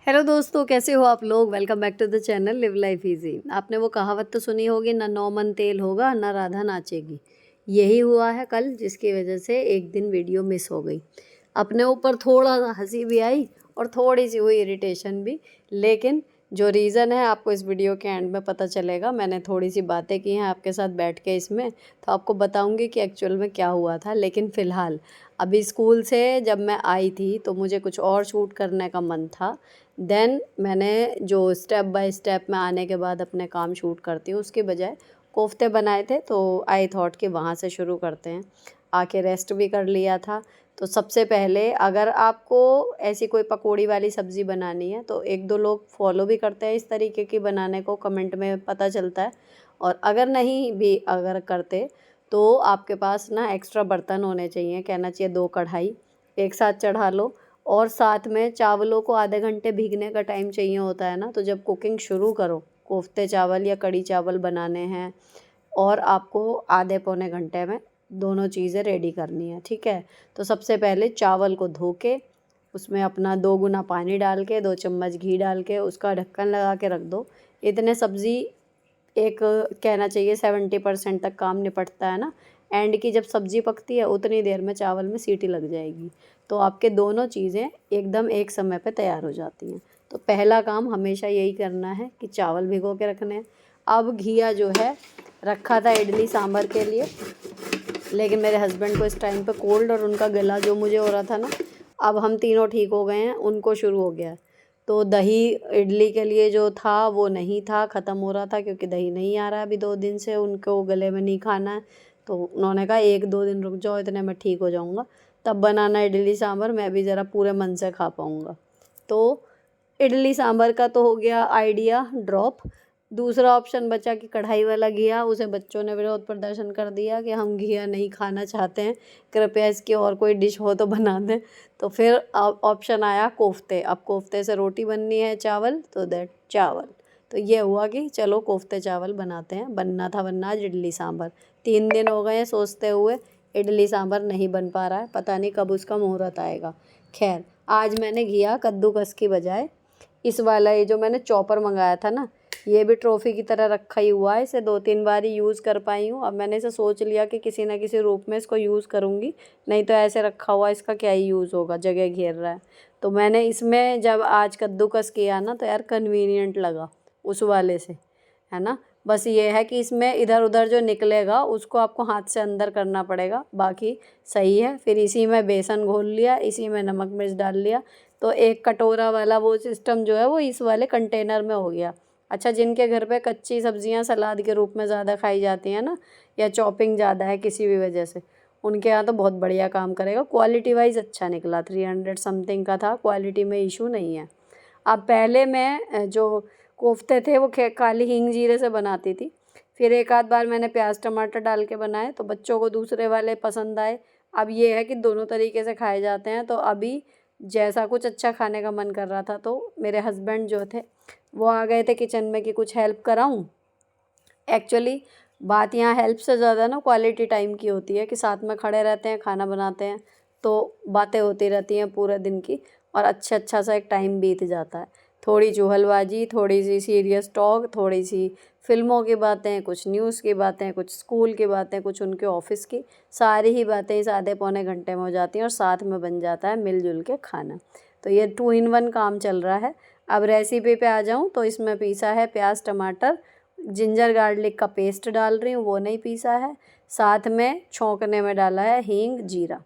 Hello दोस्तों, कैसे हो आप लोग। Welcome back to the channel live life easy. आपने वो कहावत तो सुनी होगी, ना 9 मन तेल होगा ना राधा नाचेगी। यही हुआ है कल, जिसकी वजह से एक दिन वीडियो मिस हो गई। अपने ऊपर थोड़ा हंसी भी आई और थोड़ी सी हुई इरिटेशन भी, लेकिन जो रीज़न है आपको इस वीडियो के एंड में पता चलेगा। मैंने थोड़ी सी बातें की हैं आपके साथ बैठ के इसमें, तो आपको बताऊंगी कि एक्चुअल में क्या हुआ था। लेकिन फ़िलहाल अभी स्कूल से जब मैं आई थी तो मुझे कुछ और शूट करने का मन था। देन मैंने जो स्टेप बाय स्टेप मैं आने के बाद अपने काम शूट करती हूँ, उसके बजाय कोफ्ते बनाए थे, तो आई थॉट कि वहाँ से शुरू करते हैं। आके रेस्ट भी कर लिया था। तो सबसे पहले अगर आपको ऐसी कोई पकौड़ी वाली सब्ज़ी बनानी है तो एक दो लोग फॉलो भी करते हैं इस तरीके की बनाने को, कमेंट में पता चलता है। और अगर नहीं भी अगर करते तो आपके पास ना एक्स्ट्रा बर्तन होने चाहिए, कहना चाहिए 2 कढ़ाई एक साथ चढ़ा लो। और साथ में चावलों को आधे घंटे भीगने का टाइम चाहिए होता है ना, तो जब कुकिंग शुरू करो, कोफ्ते चावल या कड़ी चावल बनाने हैं और आपको आधे पौने घंटे में दोनों चीज़ें रेडी करनी है, ठीक है। तो सबसे पहले चावल को धो के उसमें अपना 2 गुना पानी डाल के 2 चम्मच घी डाल के उसका ढक्कन लगा के रख दो। इतने सब्ज़ी एक कहना चाहिए 70% तक काम निपटता है ना। एंड की जब सब्ज़ी पकती है उतनी देर में चावल में सीटी लग जाएगी, तो आपके दोनों चीज़ें एकदम एक समय पे तैयार हो जाती हैं। तो पहला काम हमेशा यही करना है कि चावल भिगो के रखने हैं। अब घिया जो है रखा था इडली सांभर के लिए, लेकिन मेरे हस्बैंड को इस टाइम पे कोल्ड और उनका गला जो मुझे हो रहा था ना, अब हम तीनों ठीक हो गए हैं, उनको शुरू हो गया है। तो दही इडली के लिए जो था वो नहीं था, ख़त्म हो रहा था, क्योंकि दही नहीं आ रहा है अभी 2 दिन से, उनको गले में नहीं खाना है। तो उन्होंने कहा 1-2 दिन रुक जाओ, इतने में ठीक हो जाऊँगा, तब बनाना इडली सांभर, मैं भी ज़रा पूरे मन से खा पाऊँगा। तो इडली सांभर का तो हो गया आइडिया ड्रॉप। दूसरा ऑप्शन बचा कि कढ़ाई वाला घिया, उसे बच्चों ने विरोध प्रदर्शन कर दिया कि हम घिया नहीं खाना चाहते हैं, कृपया इसकी और कोई डिश हो तो बना दें। तो फिर ऑप्शन आया कोफ्ते। अब कोफ्ते से रोटी बननी है चावल, तो दैट चावल। तो ये हुआ कि चलो कोफ्ते चावल बनाते हैं। बनना था वरना आज इडली सांभर। 3 दिन हो गए हैं सोचते हुए, इडली सांभर नहीं बन पा रहा है, पता नहीं कब उसका मुहूर्त आएगा। खैर, आज मैंने घिया कद्दूकस की बजाय इस वाला ये जो मैंने चॉपर मंगाया था ना, ये भी ट्रॉफी की तरह रखा ही हुआ है। इसे 2-3 बार ही यूज़ कर पाई हूँ। अब मैंने इसे सोच लिया कि किसी न किसी रूप में इसको यूज़ करूँगी, नहीं तो ऐसे रखा हुआ इसका क्या ही यूज़ होगा, जगह घेर रहा है। तो मैंने इसमें जब आज कद्दूकस किया ना, तो यार कन्वीनियंट लगा उस वाले से, है ना। बस ये है कि इसमें इधर उधर जो निकलेगा उसको आपको हाथ से अंदर करना पड़ेगा, बाकी सही है। फिर इसी में बेसन घोल लिया, इसी में नमक मिर्च डाल लिया, तो एक कटोरा वाला वो सिस्टम जो है वो इस वाले कंटेनर में हो गया। अच्छा, जिनके घर पे कच्ची सब्जियां सलाद के रूप में ज़्यादा खाई जाती हैं ना, या चॉपिंग ज़्यादा है किसी भी वजह से, उनके यहाँ तो बहुत बढ़िया काम करेगा। क्वालिटी वाइज अच्छा निकला, 300 समथिंग का था, क्वालिटी में इशू नहीं है। अब पहले मैं जो कोफ्ते थे वो काली हींग जीरे से बनाती थी, फिर एक आध बार मैंने प्याज टमाटर डाल के बनाए तो बच्चों को दूसरे वाले पसंद आए। अब ये है कि दोनों तरीके से खाए जाते हैं। तो अभी जैसा कुछ अच्छा खाने का मन कर रहा था, तो मेरे हस्बैंड जो थे वो आ गए थे किचन में कि कुछ हेल्प कराऊं। एक्चुअली बात यहाँ हेल्प से ज़्यादा ना क्वालिटी टाइम की होती है, कि साथ में खड़े रहते हैं, खाना बनाते हैं, तो बातें होती रहती हैं पूरे दिन की, और अच्छा सा एक टाइम बीत जाता है। थोड़ी चुहलबाजी, थोड़ी सी सीरियस टॉक, थोड़ी सी फिल्मों की बातें, कुछ न्यूज़ की बातें, कुछ स्कूल की बातें, कुछ उनके ऑफिस की, सारी ही बातें इस आधे पौने घंटे में हो जाती हैं और साथ में बन जाता है मिलजुल के खाना। तो ये 2 in 1 काम चल रहा है। अब रेसिपी पे आ जाऊँ तो इसमें पीसा है प्याज टमाटर, जिंजर गार्लिक का पेस्ट डाल रही हूँ, वो नहीं पीसा है। साथ में छौंकने में डाला है हींग जीरा,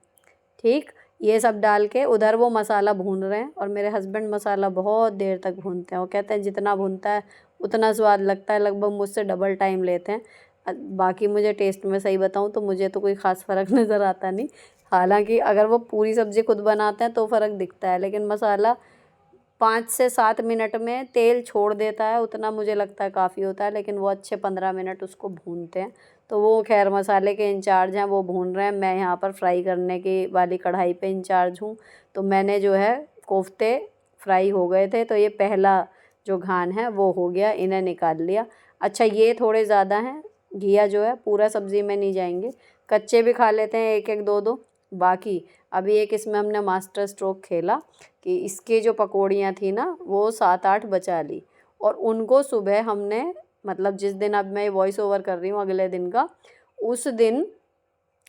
ठीक। ये सब डाल के उधर वो मसाला भून रहे हैं, और मेरे हस्बैंड मसाला बहुत देर तक भूनते हैं। वो कहते हैं जितना भूनता है उतना स्वाद लगता है, लगभग मुझसे डबल टाइम लेते हैं। बाकी मुझे टेस्ट में सही बताऊँ तो मुझे तो कोई ख़ास फ़र्क नज़र आता नहीं। हालांकि अगर वो पूरी सब्ज़ी खुद बनाते हैं तो फ़र्क दिखता है, लेकिन मसाला 5 से 7 मिनट में तेल छोड़ देता है, उतना मुझे लगता है काफ़ी होता है, लेकिन वो अच्छे 15 मिनट उसको भूनते हैं। तो वो खैर मसाले के इंचार्ज हैं, वो भून रहे हैं, मैं यहाँ पर फ्राई करने की वाली कढ़ाई पे इंचार्ज हूँ। तो मैंने जो है कोफ्ते फ्राई हो गए थे, तो ये पहला जो घान है वो हो गया, इन्हें निकाल लिया। अच्छा, ये थोड़े ज़्यादा हैं, घिया जो है पूरा सब्ज़ी में नहीं जाएंगे, कच्चे भी खा लेते हैं 1-1 2-2, बाकी अभी एक इसमें हमने मास्टर स्ट्रोक खेला कि इसके जो पकौड़ियाँ थी ना वो 7-8 बचा ली, और उनको सुबह हमने, मतलब जिस दिन अब मैं वॉइस ओवर कर रही हूँ अगले दिन का, उस दिन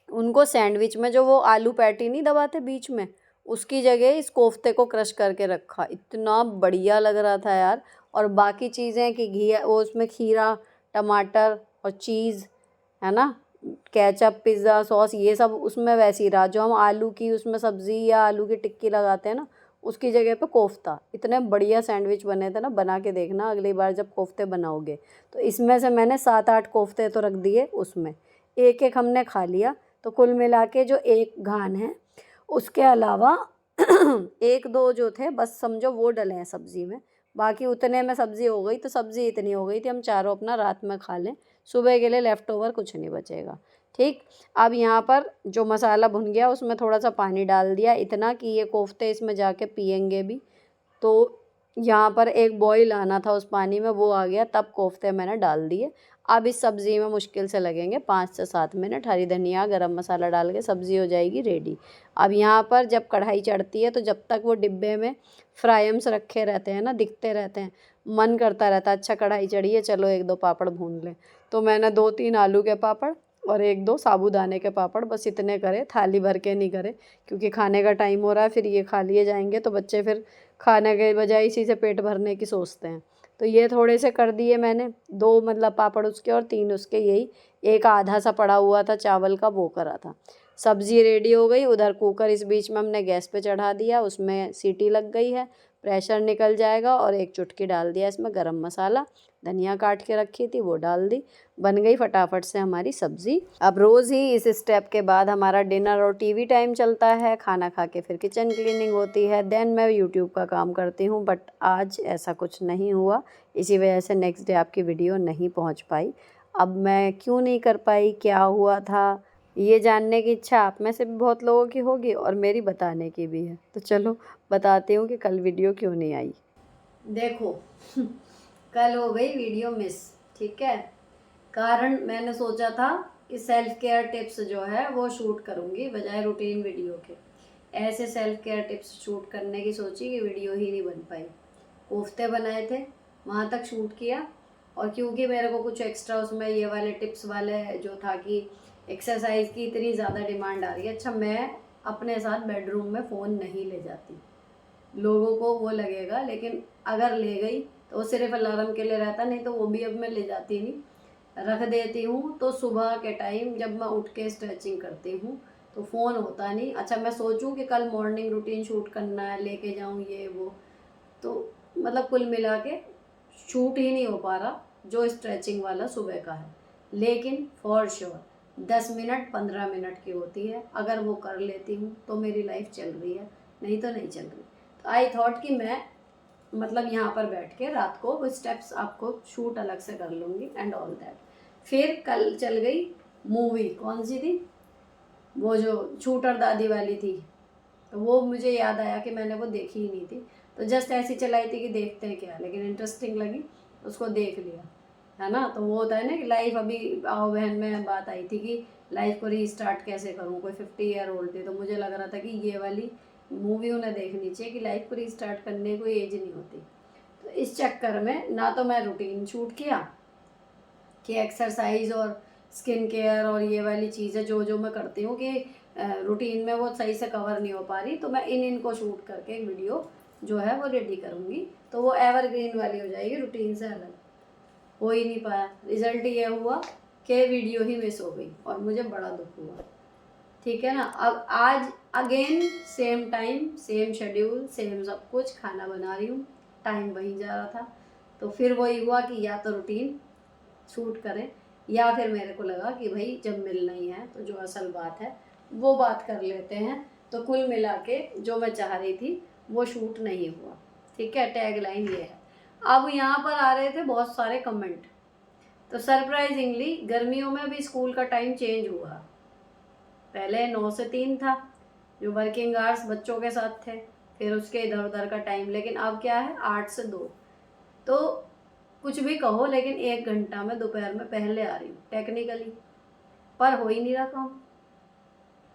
उनको सैंडविच में जो वो आलू पैटी नहीं दबाते बीच में, उसकी जगह इस कोफ्ते को क्रश करके रखा। इतना बढ़िया लग रहा था यार। और बाकी चीज़ें कि घी वो उसमें खीरा, टमाटर और चीज़, है ना, केचप, पिज़्ज़ा सॉस, ये सब उसमें वैसे ही रहा। जो हम आलू की उसमें सब्ज़ी या आलू की टिक्की लगाते हैं ना, उसकी जगह पे कोफ्ता। इतने बढ़िया सैंडविच बने थे ना, बना के देखना अगली बार जब कोफ्ते बनाओगे। तो इसमें से मैंने 7-8 कोफ्ते तो रख दिए उसमें, एक एक हमने खा लिया। तो कुल मिला के जो एक घान है, उसके अलावा 1-2 जो थे बस समझो वो डले हैं सब्ज़ी में। बाकी उतने में सब्ज़ी हो गई, तो सब्ज़ी इतनी हो गई थी हम चारों अपना रात में खा लें, सुबह के लिए लेफ़्ट ओवर कुछ नहीं बचेगा। ठीक, अब यहाँ पर जो मसाला भुन गया उसमें थोड़ा सा पानी डाल दिया, इतना कि ये कोफ्ते इसमें जाके पिएंगे भी। तो यहाँ पर एक बॉईल आना था उस पानी में, वो आ गया, तब कोफ्ते मैंने डाल दिए। अब इस सब्ज़ी में मुश्किल से लगेंगे 5 से 7 मिनट। हरी धनिया, गरम मसाला डाल के सब्ज़ी हो जाएगी रेडी। अब यहाँ पर जब कढ़ाई चढ़ती है तो जब तक वो डिब्बे में फ्राइम्स रखे रहते हैं ना, दिखते रहते हैं, मन करता रहता है अच्छा कढ़ाई चढ़ी है, चलो 1-2 पापड़ भून लें। तो मैंने 2-3 आलू के पापड़ और 1-2 साबूदाने के पापड़, बस इतने करे, थाली भर के नहीं करे, क्योंकि खाने का टाइम हो रहा है, फिर ये खा लिए जाएंगे तो बच्चे फिर खाने के बजाय इसी से पेट भरने की सोचते हैं। तो ये थोड़े से कर दिए मैंने, 2 मतलब पापड़ उसके और 3 उसके, यही एक आधा सा पड़ा हुआ था चावल का, वो करा था। सब्ज़ी रेडी हो गई, उधर कुकर इस बीच में हमने गैस पे चढ़ा दिया, उसमें सीटी लग गई है, प्रेशर निकल जाएगा। और एक चुटकी डाल दिया इसमें गरम मसाला, धनिया काट के रखी थी वो डाल दी, बन गई फटाफट से हमारी सब्ज़ी। अब रोज़ ही इस स्टेप के बाद हमारा डिनर और टीवी टाइम चलता है, खाना खा के फिर किचन क्लीनिंग होती है, देन मैं यूट्यूब का काम करती हूँ। बट आज ऐसा कुछ नहीं हुआ, इसी वजह से नेक्स्ट डे आपकी वीडियो नहीं पहुँच पाई। अब मैं क्यों नहीं कर पाई, क्या हुआ था, ये जानने की इच्छा आप में से भी बहुत लोगों की होगी और मेरी बताने की भी है। तो चलो बताती हूँ कि कल वीडियो क्यों नहीं आई। देखो कल हो गई वीडियो मिस, ठीक है। कारण मैंने सोचा था कि सेल्फ केयर टिप्स जो है वो शूट करूँगी बजाय रूटीन वीडियो के। ऐसे सेल्फ केयर टिप्स शूट करने की सोची कि वीडियो ही नहीं बन पाई। कोफ्ते बनाए थे, वहाँ तक शूट किया, और क्योंकि मेरे को कुछ एक्स्ट्रा उसमें ये वाले टिप्स वाले जो था कि एक्सरसाइज की इतनी ज़्यादा डिमांड आ रही है। अच्छा, मैं अपने साथ बेडरूम में फ़ोन नहीं ले जाती, लोगों को वो लगेगा, लेकिन अगर ले गई तो वो सिर्फ अलार्म के लिए रहता, नहीं तो वो भी अब मैं ले जाती नहीं, रख देती हूँ। तो सुबह के टाइम जब मैं उठ के स्ट्रेचिंग करती हूँ तो फ़ोन होता नहीं। अच्छा, मैं सोचूं कि कल मॉर्निंग रूटीन शूट करना है, लेके जाऊँ ये वो, तो मतलब कुल मिला के शूट ही नहीं हो पा रहा जो स्ट्रेचिंग वाला सुबह का है। लेकिन फॉर श्योर 10 मिनट 15 मिनट की होती है, अगर वो कर लेती हूँ तो मेरी लाइफ चल रही है, नहीं तो नहीं चल रही। तो आई थॉट कि मैं मतलब यहाँ पर बैठ के रात को वो स्टेप्स आपको शूट अलग से कर लूँगी एंड ऑल दैट। फिर कल चल गई मूवी, कौन सी थी वो, जो शूटर दादी वाली थी, तो वो मुझे याद आया कि मैंने वो देखी ही नहीं थी। तो जस्ट ऐसी चलाई थी कि देखते हैं क्या, लेकिन इंटरेस्टिंग लगी, उसको देख लिया, है ना। तो वो होता है ना कि लाइफ, अभी आओ बहन में बात आई थी कि लाइफ को रीस्टार्ट कैसे करूँ, कोई 50 ईयर ओल्ड थी, तो मुझे लग रहा था कि ये वाली मूवी उन्हें देखनी चाहिए कि लाइफ को रीस्टार्ट करने कोई एज नहीं होती। तो इस चक्कर में ना तो मैं रूटीन शूट किया कि एक्सरसाइज और स्किन केयर और ये वाली चीज़ें जो जो मैं करती हूँ कि रूटीन में वो सही से कवर नहीं हो पा रही, तो मैं इनको शूट करके एक वीडियो जो है वो रेडी करूँगी, तो वो एवरग्रीन वाली हो जाएगी, रूटीन से अलग। हो ही नहीं पाया, रिजल्ट ये हुआ कि वीडियो ही मिस हो गई और मुझे बड़ा दुख हुआ, ठीक है ना। अब आज again same time, same schedule, same सब कुछ, खाना बना रही हूँ, टाइम वही जा रहा था। तो फिर वही हुआ कि या तो रूटीन शूट करें, या फिर मेरे को लगा कि भाई जब मिलना ही है तो जो असल बात है वो बात कर लेते हैं। तो कुल मिला के जो मैं चाह रही थी वो शूट नहीं हुआ, ठीक है। टैगलाइन ये है। अब यहाँ पर आ रहे थे बहुत सारे कमेंट, तो सरप्राइजिंगली गर्मियों में भी स्कूल का टाइम चेंज हुआ। पहले 9 से 3 था, जो वर्किंग आवर्स बच्चों के साथ थे, फिर उसके इधर उधर का टाइम, लेकिन अब क्या है 8 से 2। तो कुछ भी कहो, लेकिन 1 घंटा में दोपहर में पहले आ रही हूँ टेक्निकली, पर हो ही नहीं रहा काम।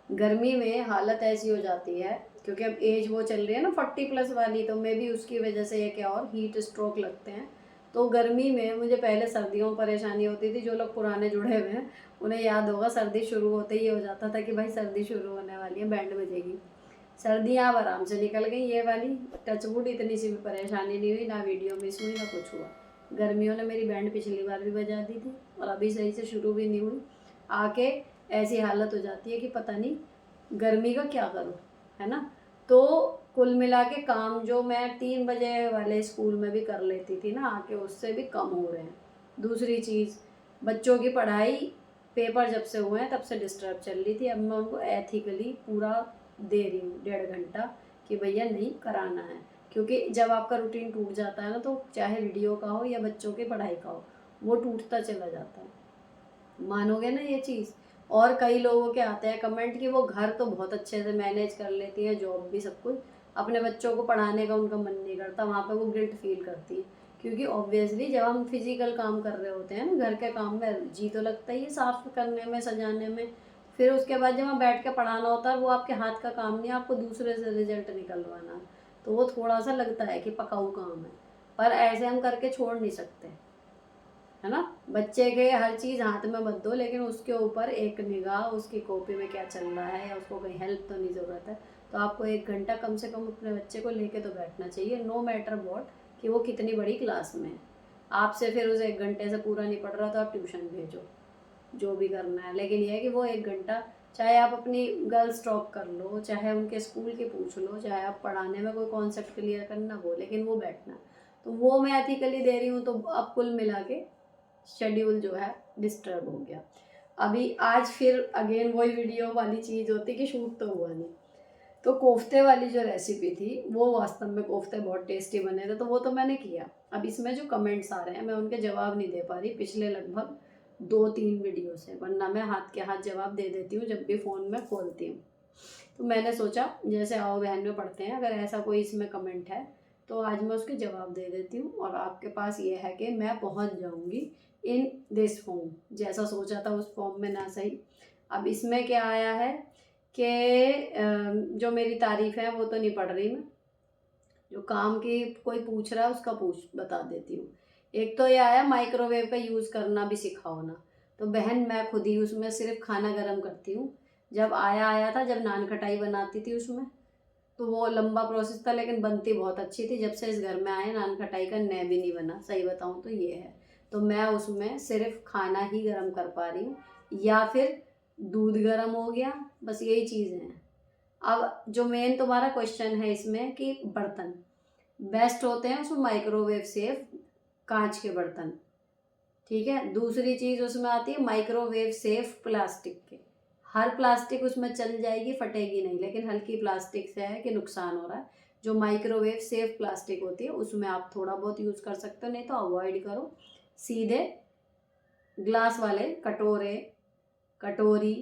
गर्मी में हालत ऐसी हो जाती है, क्योंकि अब एज वो चल रही है ना 40+ वाली, तो मैं भी उसकी वजह से ये क्या और हीट स्ट्रोक लगते हैं। तो गर्मी में मुझे पहले सर्दियों में परेशानी होती थी। जो लोग पुराने जुड़े हुए हैं उन्हें याद होगा, सर्दी शुरू होते ही हो जाता था कि भाई सर्दी शुरू होने वाली है, बैंड बजेगी। सर्दियाँ अब आराम से निकल गई, ये वाली टचवुड इतनी सी भी परेशानी नहीं हुई, ना वीडियो मिस हुई ना कुछ हुआ। गर्मियों ने मेरी बैंड पिछली बार भी बजा दी थी और अभी सही से शुरू भी नहीं हुई। आके ऐसी हालत हो जाती है कि पता नहीं गर्मी का क्या करूँ, है ना। तो कुल मिला के काम जो मैं 3 बजे वाले स्कूल में भी कर लेती थी ना, आके उससे भी कम हो रहे हैं। दूसरी चीज़, बच्चों की पढ़ाई, पेपर जब से हुए हैं तब से डिस्टर्ब चल रही थी। अब मैं उनको एथिकली पूरा दे रही हूँ 1.5 घंटा कि भैया नहीं कराना है, क्योंकि जब आपका रूटीन टूट जाता है ना, तो चाहे वीडियो का हो या बच्चों की पढ़ाई का हो, वो टूटता चला जाता है। मानोगे ना ये चीज़। और कई लोगों के आते हैं कमेंट कि वो घर तो बहुत अच्छे से मैनेज कर लेती है, जॉब भी सब कुछ, अपने बच्चों को पढ़ाने का उनका मन नहीं करता, वहाँ पे वो गिल्ट फील करती है। क्योंकि ऑब्वियसली जब हम फिजिकल काम कर रहे होते हैं ना, घर के काम में जी तो लगता ही है, साफ करने में, सजाने में। फिर उसके बाद जब वहाँ बैठ के पढ़ाना होता है, वो आपके हाथ का काम नहीं है, आपको दूसरे से रिजल्ट निकलवाना। तो वो थोड़ा सा लगता है कि पकाऊ काम है, पर ऐसे हम करके छोड़ नहीं सकते, है ना। बच्चे के हर चीज़ हाथ में मत दो, लेकिन उसके ऊपर एक निगाह, उसकी कॉपी में क्या चल रहा है, या उसको कहीं हेल्प तो नहीं ज़रूरत है, तो आपको 1 घंटा कम से कम अपने बच्चे को लेके तो बैठना चाहिए, नो मैटर वॉट कि वो कितनी बड़ी क्लास में है। आपसे फिर उसे 1 घंटे से पूरा नहीं पढ़ रहा तो आप ट्यूशन भेजो, जो भी करना है। लेकिन ये है कि वो 1 घंटा, चाहे आप अपनी गर्ल्स टॉक कर लो, चाहे उनके स्कूल के पूछ लो, चाहे आप पढ़ाने में कोई कॉन्सेप्ट क्लियर करना हो, लेकिन वो बैठना। तो वो मैं एथिकली दे रही हूँ, तो अब कुल मिला के शेड्यूल जो है डिस्टर्ब हो गया। अभी आज फिर अगेन वही वीडियो वाली चीज़ होती कि शूट तो हुआ नहीं। तो कोफ्ते वाली जो रेसिपी थी, वो वास्तव में कोफ्ते बहुत टेस्टी बने थे, तो वो तो मैंने किया। अब इसमें जो कमेंट्स आ रहे हैं, मैं उनके जवाब नहीं दे पा रही पिछले लगभग 2-3 वीडियो से, वरना मैं हाथ के हाथ जवाब दे देती हूँ जब भी फ़ोन में खोलती हूँ। तो मैंने सोचा जैसे आओ बहन में पढ़ते हैं, अगर ऐसा कोई इसमें कमेंट है तो आज मैं उसके जवाब दे देती हूँ, और आपके पास ये है कि मैं पहुँच जाऊँगी इन दिस फॉर्म, जैसा सोचा था उस फॉर्म में ना सही। अब इसमें क्या आया है कि जो मेरी तारीफ़ है वो तो नहीं पढ़ रही मैं, जो काम की कोई पूछ रहा है उसका बता देती हूँ। एक तो ये आया माइक्रोवेव का यूज़ करना भी सिखाओ ना, तो बहन मैं खुद ही उसमें सिर्फ खाना गर्म करती हूँ। जब आया था, जब नान खटाई बनाती थी उसमें, तो वो लंबा प्रोसेस था, लेकिन बनती बहुत अच्छी थी। जब से इस घर में आए, नान खटाई का नए भी नहीं बना, सही बताऊँ तो ये है। तो मैं उसमें सिर्फ खाना ही गर्म कर पा रही हूँ, या फिर दूध गर्म हो गया, बस यही चीज़ें हैं। अब जो मेन तुम्हारा क्वेश्चन है इसमें कि बर्तन बेस्ट होते हैं उसमें, माइक्रोवेव सेफ कांच के बर्तन, ठीक है। दूसरी चीज़ उसमें आती है माइक्रोवेव सेफ प्लास्टिक के। हर प्लास्टिक उसमें चल जाएगी, फटेगी नहीं, लेकिन हल्की प्लास्टिक से है कि नुकसान हो रहा है। जो माइक्रोवेव सेफ प्लास्टिक होती है उसमें आप थोड़ा बहुत यूज़ कर सकते हो, नहीं तो अवॉइड करो। सीधे ग्लास वाले कटोरे, कटोरी,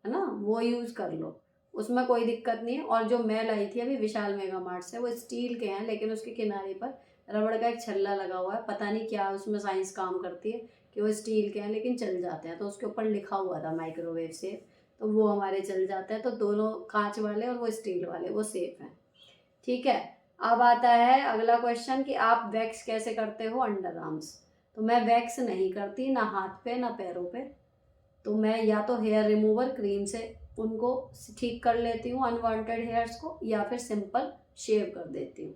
है ना, वो यूज़ कर लो, उसमें कोई दिक्कत नहीं है। और जो मैं लाई थी अभी विशाल मेगा मार्ट से, वो स्टील के हैं, लेकिन उसके किनारे पर रबड़ का एक छल्ला लगा हुआ है। पता नहीं क्या उसमें साइंस काम करती है कि वो स्टील के हैं लेकिन चल जाते हैं, तो उसके ऊपर लिखा हुआ था माइक्रोवेव सेफ, तो वो हमारे चल जाते हैं। तो दोनों कांच वाले और वो स्टील वाले वो सेफ हैं, ठीक है। अब आता है अगला क्वेश्चन कि आप वैक्स कैसे करते हो अंडर आर्म्स। तो मैं वैक्स नहीं करती, ना हाथ पे ना पैरों पे। तो मैं या तो हेयर रिमूवर क्रीम से उनको ठीक कर लेती हूँ अनवांटेड हेयर्स को, या फिर सिंपल शेव कर देती हूँ,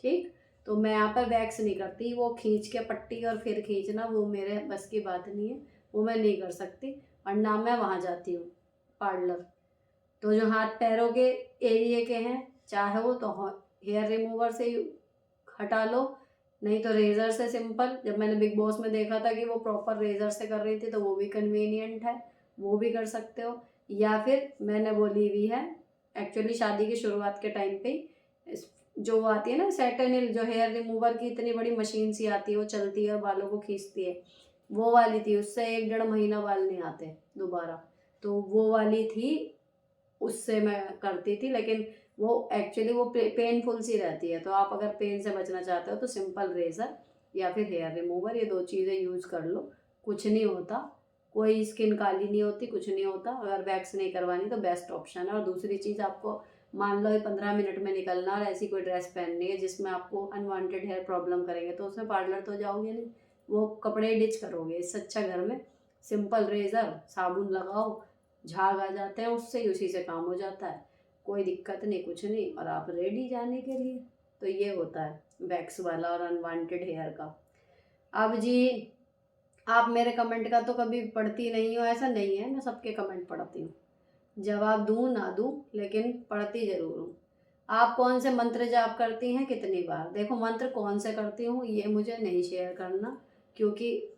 ठीक। तो मैं यहाँ पर वैक्स नहीं करती, वो खींच के पट्टी और फिर खींचना वो मेरे बस की बात नहीं है, वो मैं नहीं कर सकती। और ना मैं वहाँ जाती हूँ पार्लर। तो जो हाथ पैरों के एरिए के हैं, चाहे वो तो हेयर रिमूवर से हटा लो, नहीं तो रेज़र से सिंपल। जब मैंने बिग बॉस में देखा था कि वो प्रॉपर रेज़र से कर रही थी, तो वो भी कन्वीनियंट है, वो भी कर सकते हो। या फिर मैंने वो ली हुई है एक्चुअली शादी की शुरुआत के टाइम पे ही, जो आती है ना सेटेनिल, जो हेयर रिमूवर की इतनी बड़ी मशीन सी आती है, वो चलती है और बालों को खींचती है, वो वाली थी। उससे 1-1.5 महीना बाल नहीं आते दोबारा, तो वो वाली थी, उससे मैं करती थी। लेकिन वो एक्चुअली वो पेनफुल सी रहती है, तो आप अगर पेन से बचना चाहते हो तो सिंपल रेज़र या फिर हेयर रिमूवर, ये 2 चीज़ें यूज़ कर लो, कुछ नहीं होता। कोई स्किन काली नहीं होती, कुछ नहीं होता। अगर वैक्स नहीं करवानी तो बेस्ट ऑप्शन है। और दूसरी चीज़, आपको मान लो 15 मिनट में निकलना और ऐसी कोई ड्रेस पहननी है जिसमें आपको अनवांटेड हेयर प्रॉब्लम करेंगे, तो उसमें पार्लर तो जाओगे नहीं, वो कपड़े डिच करोगे। इससे अच्छा घर में सिंपल रेज़र, साबुन लगाओ, झाग आ जाते हैं उससे ही, उसी से काम हो जाता है, कोई दिक्कत नहीं, कुछ नहीं, और आप रेडी जाने के लिए। तो ये होता है वैक्स वाला और अनवांटेड हेयर का। अब जी, आप मेरे कमेंट का तो कभी पढ़ती नहीं हो ऐसा नहीं है, मैं सबके कमेंट पढ़ती हूँ, जवाब दूँ ना दूँ लेकिन पढ़ती ज़रूर हूँ। आप कौन से मंत्र जाप करती हैं कितनी बार? देखो, मंत्र कौन से करती हूँ ये मुझे नहीं शेयर करना, क्योंकि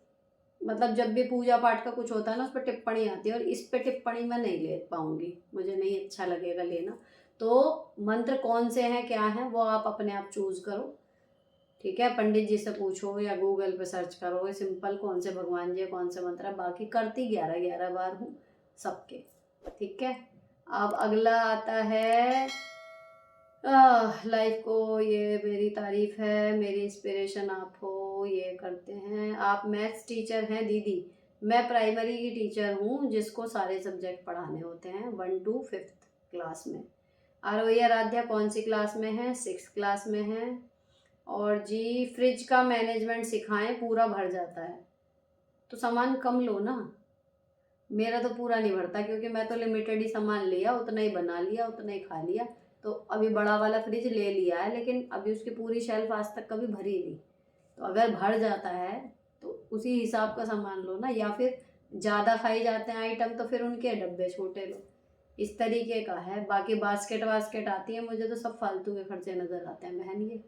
मतलब जब भी पूजा पाठ का कुछ होता है ना, उस पर टिप्पणी आती है और इस पे टिप्पणी मैं नहीं ले पाऊँगी, मुझे नहीं अच्छा लगेगा लेना। तो मंत्र कौन से हैं, क्या हैं, वो आप अपने आप चूज़ करो, ठीक है। पंडित जी से पूछो या गूगल पे सर्च करो सिंपल कौन से भगवान जी कौन से मंत्र है। बाकी करती 11-11 बार हूँ सबके, ठीक है। अब अगला आता है, लाइफ को ये मेरी तारीफ है, मेरी इंस्पिरेशन आप हो, ये करते हैं। आप मैथ्स टीचर हैं दीदी? मैं प्राइमरी की टीचर हूँ जिसको सारे सब्जेक्ट पढ़ाने होते हैं 1 to 5th क्लास में। आरोही आराध्या कौन सी क्लास में है? 6th क्लास में है। और जी, फ्रिज का मैनेजमेंट सिखाएं, पूरा भर जाता है। तो सामान कम लो ना, मेरा तो पूरा नहीं भरता क्योंकि मैं तो लिमिटेड ही सामान लिया, उतना ही बना लिया, उतना ही खा लिया। तो अभी बड़ा वाला फ्रिज ले लिया है लेकिन अभी उसकी पूरी शेल्फ आज तक कभी भरी नहीं। तो अगर भर जाता है तो उसी हिसाब का सामान लो ना, या फिर ज़्यादा खाई जाते हैं आइटम तो फिर उनके डब्बे छोटे लो, इस तरीके का है। बाकी बास्केट वास्केट आती है, मुझे तो सब फालतू के खर्चे नज़र आते हैं बहन। ये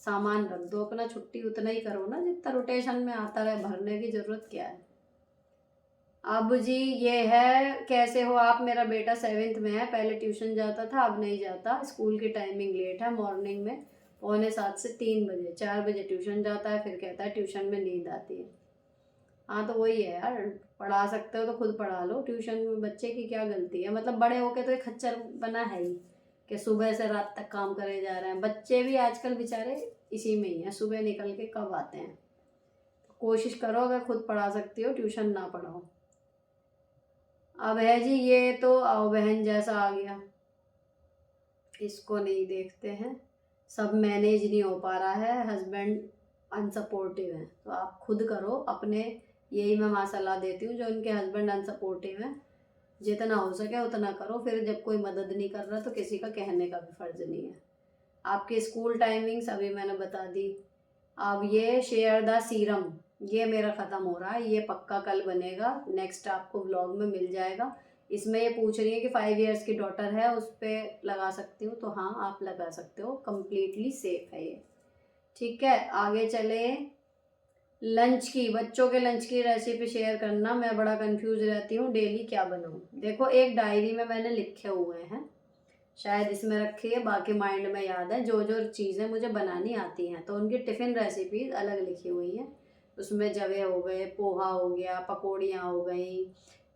सामान रख दो अपना, छुट्टी उतना ही करो ना जितना रोटेशन में आता रहे, भरने की ज़रूरत क्या है। अब जी ये है, कैसे हो आप? मेरा बेटा 7th में है, पहले ट्यूशन जाता था अब नहीं जाता, स्कूल की टाइमिंग लेट है, मॉर्निंग में 7:45 से 3 बजे, 4 बजे ट्यूशन जाता है, फिर कहता है ट्यूशन में नींद आती है। हाँ तो वही है यार, पढ़ा सकते हो तो खुद पढ़ा लो, ट्यूशन में बच्चे की क्या गलती है। मतलब बड़े होके तो एक खच्चर बना है ही कि सुबह से रात तक काम करे जा रहे हैं। बच्चे भी आजकल बेचारे इसी में ही हैं, सुबह निकल के कब आते हैं। तो कोशिश करो अगर खुद पढ़ा सकती हो ट्यूशन ना पढ़ाओ। अब है जी, ये तो आओ बहन जैसा आ गया, इसको नहीं देखते हैं। सब मैनेज नहीं हो पा रहा है, हस्बैंड अनसपोर्टिव है, तो आप खुद करो अपने। यही मैं वहाँ सलाह देती हूँ जो उनके हस्बैंड अनसपोर्टिव हैं, जितना हो सके उतना करो। फिर जब कोई मदद नहीं कर रहा तो किसी का कहने का भी फर्ज नहीं है। आपकी स्कूल टाइमिंग्स अभी मैंने बता दी। अब ये शेयर द सीरम, ये मेरा ख़त्म हो रहा है, ये पक्का कल बनेगा, नेक्स्ट आपको व्लॉग में मिल जाएगा। इसमें ये पूछ रही है कि 5 इयर्स की डॉटर है उस पर लगा सकती हूँ, तो हाँ आप लगा सकते हो, कम्प्लीटली सेफ है ये, ठीक है। आगे चले, लंच की, बच्चों के लंच की रेसिपी शेयर करना, मैं बड़ा कंफ्यूज रहती हूँ डेली क्या बनाऊँ। देखो, एक डायरी में मैंने लिखे हुए हैं, शायद इसमें रखी है, बाकी माइंड में याद है जो जो चीज़ें मुझे बनानी आती हैं, तो उनकी टिफ़िन रेसिपीज़ अलग लिखी हुई हैं। उसमें जवे हो गए, पोहा हो गया, पकौड़ियाँ हो गई,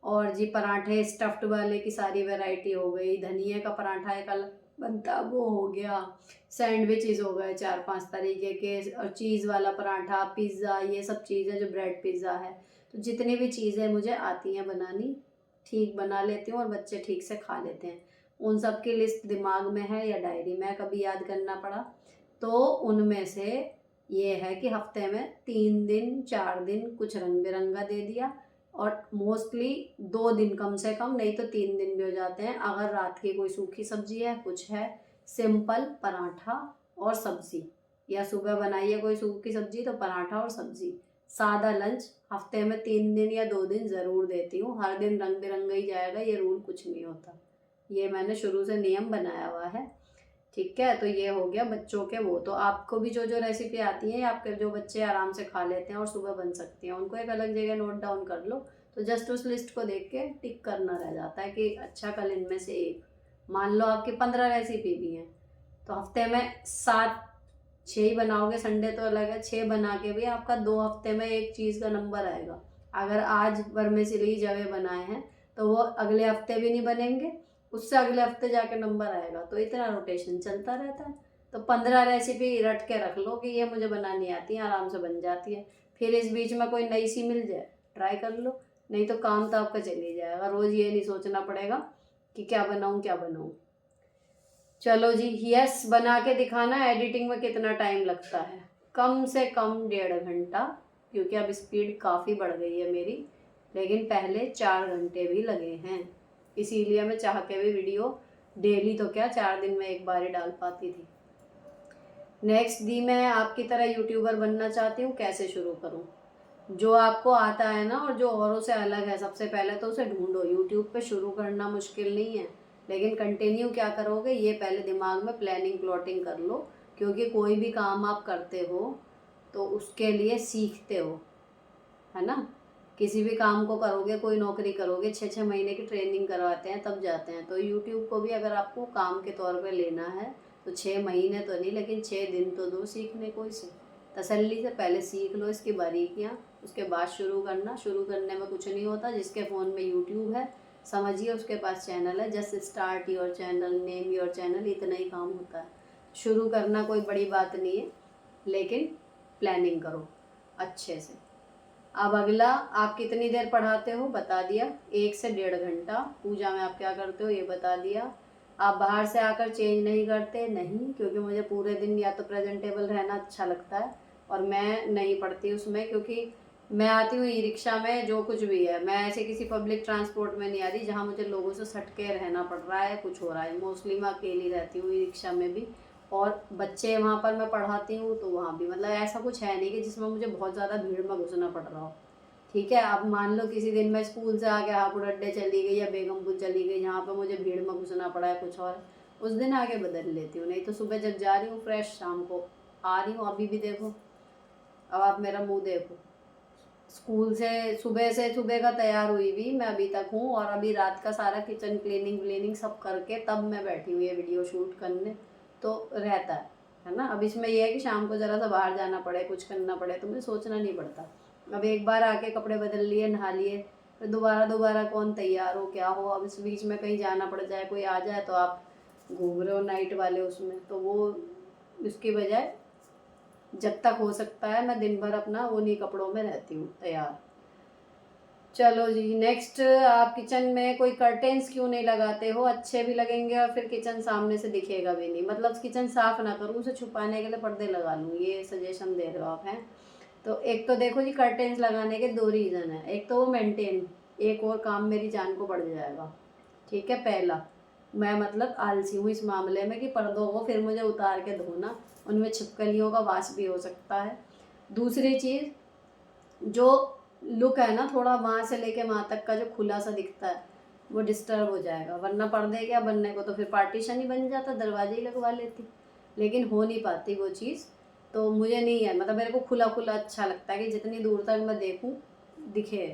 और जी पराठे स्टफ्ड वाले की सारी वैरायटी हो गई, धनिए का पराठा एक अलग बनता वो हो गया, सैंडविचेस हो गए 4-5 तरीके के, और चीज़ वाला पराठा, पिज़्ज़ा, ये सब चीज़ें जो ब्रेड पिज़्ज़ा है। तो जितनी भी चीज़ें मुझे आती हैं बनानी, ठीक बना लेती हूँ और बच्चे ठीक से खा लेते हैं। उन सब की लिस्ट दिमाग में है या डायरी में, कभी याद करना पड़ा तो उनमें से ये है कि हफ्ते में 3 दिन 4 दिन कुछ रंग बिरंगा दे दिया, और मोस्टली 2 दिन कम से कम, नहीं तो 3 दिन भी हो जाते हैं। अगर रात की कोई सूखी सब्जी है, कुछ है, सिंपल पराठा और सब्जी, या सुबह बनाइए कोई सूखी सब्जी तो पराठा और सब्जी, सादा लंच हफ्ते में 3 दिन या 2 दिन ज़रूर देती हूँ। हर दिन रंग बिरंगा ही जाएगा, ये रूल कुछ नहीं होता, ये मैंने शुरू से नियम बनाया हुआ है, ठीक है। तो ये हो गया बच्चों के वो। तो आपको भी जो जो रेसिपी आती है, आपके जो बच्चे आराम से खा लेते हैं और सुबह बन सकती हैं, उनको एक अलग जगह नोट डाउन कर लो, तो जस्ट उस लिस्ट को देख के टिक करना रह जाता है कि अच्छा कल इनमें से एक, मान लो आपकी 15 रेसिपी भी हैं तो हफ्ते में 7-6 ही बनाओगे, संडे तो अलग है, 6 बना के भी आपका 2 हफ्ते में एक चीज़ का नंबर आएगा। अगर आज वर्मिसेली जवे बनाए हैं तो वो अगले हफ्ते भी नहीं बनेंगे, उससे अगले हफ्ते जाके नंबर आएगा, तो इतना रोटेशन चलता रहता है। तो 15 रेसिपी रट के रख लो कि ये मुझे बनानी आती है, आराम से बन जाती है। फिर इस बीच में कोई नई सी मिल जाए ट्राई कर लो, नहीं तो काम तो आपका चल ही जाएगा। रोज़ ये नहीं सोचना पड़ेगा कि क्या बनाऊँ क्या बनाऊँ। चलो जी, यस बना के दिखाना। एडिटिंग में कितना टाइम लगता है? कम से कम 1.5 घंटा, क्योंकि अब स्पीड काफ़ी बढ़ गई है मेरी, लेकिन पहले 4 घंटे भी लगे हैं। इसीलिए मैं चाह के भी वीडियो डेली तो क्या 4 दिन में एक बार ही डाल पाती थी। नेक्स्ट दी, मैं आपकी तरह यूट्यूबर बनना चाहती हूँ, कैसे शुरू करूँ? जो आपको आता है ना और जो औरों से अलग है, सबसे पहले तो उसे ढूंढो। यूट्यूब पे शुरू करना मुश्किल नहीं है, लेकिन कंटिन्यू क्या करोगे ये पहले दिमाग में प्लानिंग प्लॉटिंग कर लो। क्योंकि कोई भी काम आप करते हो तो उसके लिए सीखते हो, है ना। किसी भी काम को करोगे, कोई नौकरी करोगे, 6-6 महीने की ट्रेनिंग करवाते हैं तब जाते हैं। तो यूट्यूब को भी अगर आपको काम के तौर पे लेना है तो 6 महीने तो नहीं, लेकिन 6 दिन तो दो सीखने को। इसे तसल्ली से पहले सीख लो इसकी बारीकियाँ, उसके बाद शुरू करना। शुरू करने में कुछ नहीं होता। जिसके फ़ोन में यूट्यूब है समझिए उसके पास चैनल है। Just start your channel, name your channel, इतना ही काम होता है। शुरू करना कोई बड़ी बात नहीं है, लेकिन प्लानिंग करो अच्छे से। अब अगला, आप कितनी देर पढ़ाते हो बता दिया, 1 से 1.5 घंटा। पूजा में आप क्या करते हो ये बता दिया। आप बाहर से आकर चेंज नहीं करते? नहीं, क्योंकि मुझे पूरे दिन या तो प्रेजेंटेबल रहना अच्छा लगता है और मैं नहीं पढ़ती उसमें, क्योंकि मैं आती हूँ ई रिक्शा में। जो कुछ भी है, मैं ऐसे किसी पब्लिक ट्रांसपोर्ट में नहीं आ रही जहाँ मुझे लोगों से सट के रहना पड़ रहा है, कुछ हो रहा है। मोस्टली मैं अकेली रहती हूँ ई रिक्शा में भी, और बच्चे वहाँ पर मैं पढ़ाती हूँ तो वहाँ भी। मतलब ऐसा कुछ है नहीं कि जिसमें मुझे बहुत ज़्यादा भीड़ में घुसना पड़ रहा हो। ठीक है, अब मान लो किसी दिन मैं स्कूल से आके हापुड़ अड्डे चली गई या बेगमपुर चली गई जहाँ पे मुझे भीड़ में घुसना पड़ा है कुछ और, उस दिन आके बदल लेती हूँ। नहीं तो सुबह जब जा रही हूँ फ्रेश, शाम को आ रही हूँ। अभी भी देखो, अब आप मेरा मुंह देखो। स्कूल से सुबह का तैयार हुई भी मैं अभी तक हूँ, और अभी रात का सारा किचन क्लीनिंग व्लीनिंग सब करके तब मैं बैठी हुई है वीडियो शूट करने। तो रहता है ना। अब इसमें यह है कि शाम को ज़रा सा बाहर जाना पड़े, कुछ करना पड़े तो मुझे सोचना नहीं पड़ता। अब एक बार आके कपड़े बदल लिए, नहा लिए, फिर दोबारा दोबारा कौन तैयार हो क्या हो। अब इस बीच में कहीं जाना पड़ जाए, कोई आ जाए तो आप घूम रहे हो नाइट वाले उसमें, तो वो इसकी बजाय जब तक हो सकता है मैं दिन भर अपना उन्हीं कपड़ों में रहती हूँ तैयार। चलो जी, नेक्स्ट, आप किचन में कोई कर्टेन्स क्यों नहीं लगाते हो? अच्छे भी लगेंगे और फिर किचन सामने से दिखेगा भी नहीं। मतलब किचन साफ ना करूँ, उसे छुपाने के लिए पर्दे लगा लूँ, ये सजेशन दे रहे हो आप हैं? तो एक तो देखो जी, कर्टेन्स लगाने के 2 रीज़न है। एक तो वो मेंटेन, एक और काम मेरी जान को पड़ जाएगा। ठीक है, पहला, मैं मतलब आलसी हूँ इस मामले में कि पर्दों को फिर मुझे उतार के धोना, उनमें छिपकलियों का वास भी हो सकता है। दूसरी चीज़, जो लुक है ना थोड़ा वहाँ से लेके वहाँ तक का जो खुला सा दिखता है वो डिस्टर्ब हो जाएगा। वरना पर्दे क्या बनने को तो फिर पार्टीशन ही बन जाता, दरवाजे ही लगवा लेती। लेकिन हो नहीं पाती वो चीज़, तो मुझे नहीं है। मतलब मेरे को खुला खुला अच्छा लगता है कि जितनी दूर तक मैं देखूँ दिखे।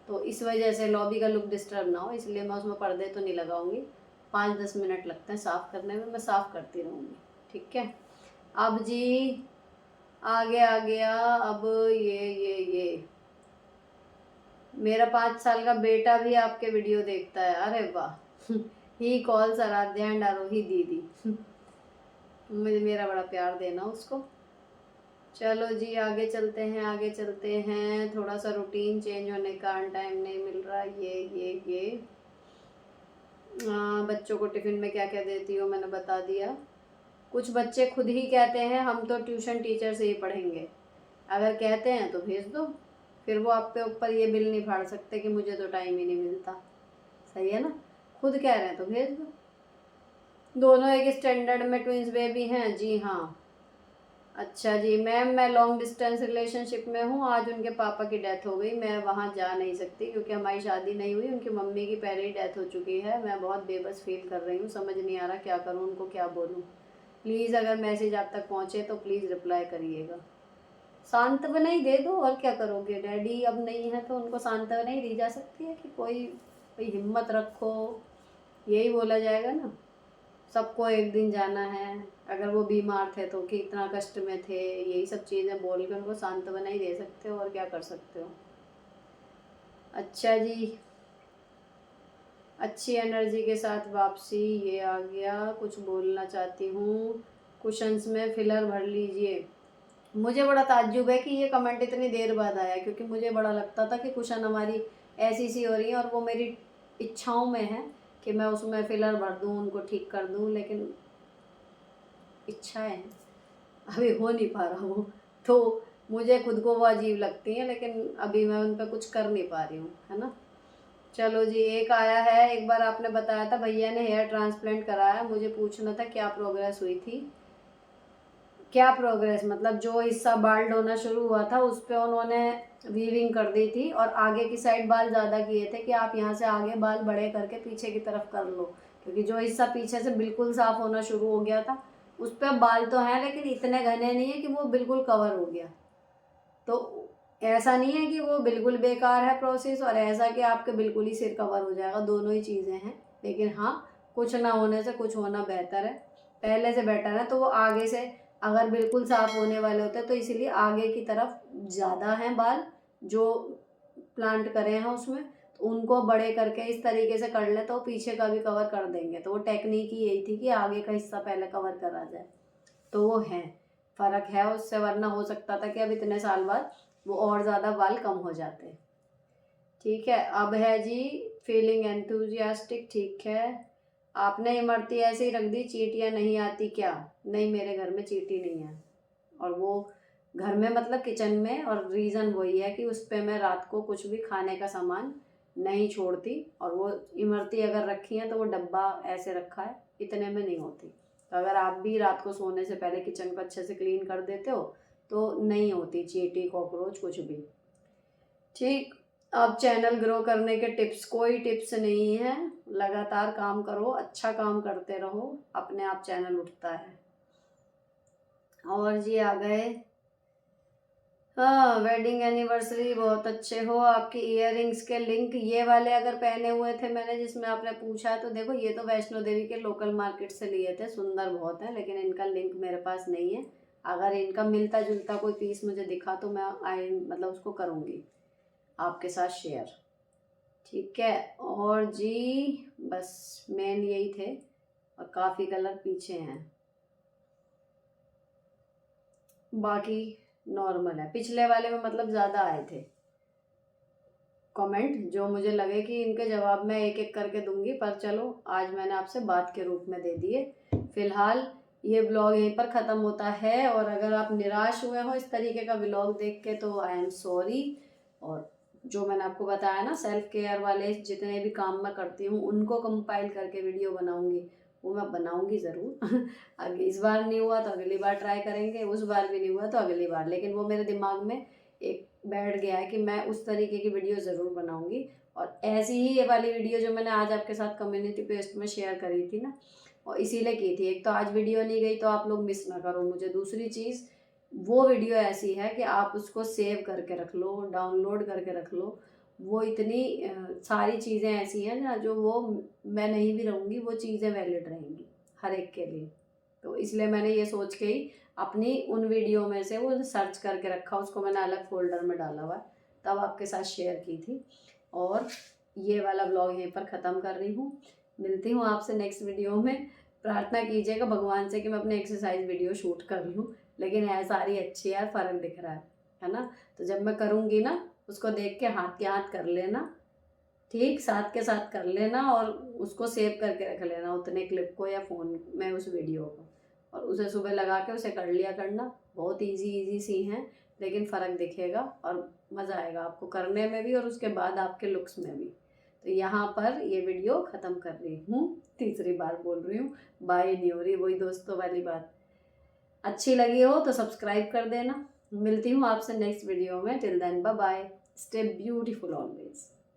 तो इस वजह से लॉबी का लुक डिस्टर्ब ना हो, इसलिए मैं उसमें पर्दे तो नहीं लगाऊंगी। 5-10 मिनट लगते हैं साफ़ करने में, मैं साफ़ करती रहूँगी। ठीक है, अब जी आगे आ गया। अब ये मेरा 5 साल का बेटा भी आपके वीडियो देखता है। अरे वाह ही कॉल्स आराध्या एंड आरोही दीदी मुझे मेरा बड़ा प्यार देना उसको। चलो जी, आगे चलते हैं आगे चलते हैं। थोड़ा सा रूटीन चेंज होने का टाइम नहीं मिल रहा। ये बच्चों को टिफ़िन में क्या क्या देती हो मैंने बता दिया। कुछ बच्चे खुद ही कहते हैं हम तो ट्यूशन टीचर से ही पढ़ेंगे। अगर कहते हैं तो भेज दो, फिर वो आप पे ऊपर ये बिल नहीं फाड़ सकते कि मुझे तो टाइम ही नहीं मिलता। सही है ना, खुद कह रहे हैं तो भेज दो। दोनों एक स्टैंडर्ड में ट्विंस बेबी हैं? जी हाँ। अच्छा जी मैम, मैं लॉन्ग डिस्टेंस रिलेशनशिप में हूँ। आज उनके पापा की डेथ हो गई, मैं वहाँ जा नहीं सकती क्योंकि हमारी शादी नहीं हुई। उनकी मम्मी की पहले ही डेथ हो चुकी है। मैं बहुत बेबस फील कर रही हूँ, समझ नहीं आ रहा क्या करूँ, उनको क्या बोलूँ। प्लीज़ अगर मैसेज आप तक पहुँचे तो प्लीज़ रिप्लाई करिएगा। सांत्वना ही दे दो, और क्या करोगे। डैडी अब नहीं है तो उनको सांत्वना ही दी जा सकती है कि कोई कोई हिम्मत रखो, यही बोला जाएगा ना। सबको एक दिन जाना है, अगर वो बीमार थे तो कितना कष्ट में थे, यही सब चीज़ें बोल के उनको सांत्वना ही दे सकते हो, और क्या कर सकते हो। अच्छा जी, अच्छी एनर्जी के साथ वापसी, ये आ गया। कुछ बोलना चाहती हूँ, कुशंस में फिलर भर लीजिए। मुझे बड़ा ताज्जुब है कि ये कमेंट इतनी देर बाद आया, क्योंकि मुझे बड़ा लगता था कि कुशन हमारी ऐसी सी हो रही हैं, और वो मेरी इच्छाओं में है कि मैं उसमें फिलर भर दूँ, उनको ठीक कर दूँ, लेकिन इच्छाएं हैं, अभी हो नहीं पा रहा वो। तो मुझे खुद को वो अजीब लगती हैं, लेकिन अभी मैं उन पर कुछ कर नहीं पा रही हूँ, है ना। चलो जी, एक आया है, एक बार आपने बताया था भैया ने हेयर ट्रांसप्लांट कराया, मुझे पूछना था क्या प्रोग्रेस हुई थी। क्या प्रोग्रेस मतलब जो हिस्सा बाल्ड होना शुरू हुआ था उस पर उन्होंने वीविंग कर दी थी, और आगे की साइड बाल ज़्यादा किए थे कि आप यहाँ से आगे बाल बड़े करके पीछे की तरफ कर लो, क्योंकि जो हिस्सा पीछे से बिल्कुल साफ होना शुरू हो गया था उस पर बाल तो हैं, लेकिन इतने घने नहीं है कि वो बिल्कुल कवर हो गया। तो ऐसा नहीं है कि वो बिल्कुल बेकार है प्रोसेस, और ऐसा कि आपके बिल्कुल ही सिर कवर हो जाएगा, दोनों ही चीज़ें हैं। लेकिन हाँ, कुछ ना होने से कुछ होना बेहतर है, पहले से बेटर है। तो वो आगे से अगर बिल्कुल साफ होने वाले होते हैं तो इसीलिए आगे की तरफ ज़्यादा हैं बाल जो प्लांट करे हैं उसमें, तो उनको बड़े करके इस तरीके से कर ले तो पीछे का भी कवर कर देंगे। तो वो टेक्निक ही यही थी कि आगे का हिस्सा पहले कवर करा जाए, तो वो है, फ़र्क है उससे, वरना हो सकता था कि अब इतने साल बाद वो और ज़्यादा बाल कम हो जाते। ठीक है, अब है जी फीलिंग एंथुजियास्टिक। ठीक है, आपने इमरती ऐसे ही रख दी, चींटियाँ नहीं आती क्या? नहीं, मेरे घर में चींटी नहीं है, और वो घर में मतलब किचन में, और रीज़न वही है कि उस पर मैं रात को कुछ भी खाने का सामान नहीं छोड़ती, और वो इमरती अगर रखी है तो वो डब्बा ऐसे रखा है, इतने में नहीं होती। तो अगर आप भी रात को सोने से पहले किचन को अच्छे से क्लीन कर देते हो तो नहीं होती चींटी, कॉकरोच, कुछ भी। ठीक, अब चैनल ग्रो करने के टिप्स, कोई टिप्स नहीं है, लगातार काम करो, अच्छा काम करते रहो, अपने आप चैनल उठता है। और जी आ गए, हाँ, वेडिंग एनिवर्सरी बहुत अच्छे हो, आपकी इयररिंग्स के लिंक ये वाले अगर पहने हुए थे मैंने जिसमें आपने पूछा, तो देखो ये तो वैष्णो देवी के लोकल मार्केट से लिए थे, सुंदर बहुत है, लेकिन इनका लिंक मेरे पास नहीं है। अगर इनका मिलता जुलता कोई पीस मुझे दिखा तो मैं मतलब उसको करूँगी आपके साथ शेयर। ठीक है, और जी बस मेन यही थे, और काफ़ी कलर पीछे हैं, बाकी नॉर्मल है। पिछले वाले में मतलब ज़्यादा आए थे कमेंट, जो मुझे लगे कि इनके जवाब मैं एक एक करके दूंगी, पर चलो आज मैंने आपसे बात के रूप में दे दिए। फिलहाल ये ब्लॉग यहीं पर ख़त्म होता है, और अगर आप निराश हुए हो इस तरीके का ब्लॉग देख के तो आई एम सॉरी। और जो मैंने आपको बताया ना, सेल्फ केयर वाले जितने भी काम मैं करती हूँ उनको कंपाइल करके वीडियो बनाऊँगी, वो मैं बनाऊँगी ज़रूर। अगर इस बार नहीं हुआ तो अगली बार ट्राई करेंगे, उस बार भी नहीं हुआ तो अगली बार, लेकिन वो मेरे दिमाग में एक बैठ गया है कि मैं उस तरीके की वीडियो ज़रूर बनाऊंगी। और ऐसी ही ये वाली वीडियो जो मैंने आज आपके साथ कम्युनिटी पेस्ट में शेयर करी थी ना, और इसीलिए की थी। एक तो आज वीडियो नहीं गई तो आप लोग मिस ना करो मुझे, दूसरी चीज़ वो वीडियो ऐसी है कि आप उसको सेव करके रख लो, डाउनलोड करके रख लो। वो इतनी सारी चीज़ें ऐसी हैं ना जो वो मैं नहीं भी रहूँगी वो चीज़ें वैलिड रहेंगी हर एक के लिए। तो इसलिए मैंने ये सोच के ही अपनी उन वीडियो में से वो सर्च करके रखा, उसको मैंने अलग फोल्डर में डाला हुआ, तब आपके साथ शेयर की थी। और ये वाला ब्लॉग यहीं पर ख़त्म कर रही हूँ, मिलती हूँ आपसे नेक्स्ट वीडियो में। प्रार्थना कीजिएगा भगवान से कि मैं अपने एक्सरसाइज वीडियो शूट कर लूँ, लेकिन है सारी अच्छी यार, फ़र्क दिख रहा है ना। तो जब मैं करूँगी ना उसको देख के हाथ के हाथ कर लेना, ठीक, साथ के साथ कर लेना, और उसको सेव करके रख लेना उतने क्लिप को या फ़ोन में उस वीडियो को, और उसे सुबह लगा के उसे कर लिया करना। बहुत इजी सी हैं, लेकिन फ़र्क दिखेगा और मज़ा आएगा आपको करने में भी और उसके बाद आपके लुक्स में भी। तो यहाँ पर ये वीडियो ख़त्म कर रही हूँ, तीसरी बार बोल रही हूँ, बाय नहीं हो रही, वही दोस्तों वाली बात। अच्छी लगी हो तो सब्सक्राइब कर देना। मिलती हूँ आपसे नेक्स्ट वीडियो में, till then bye bye, stay beautiful always.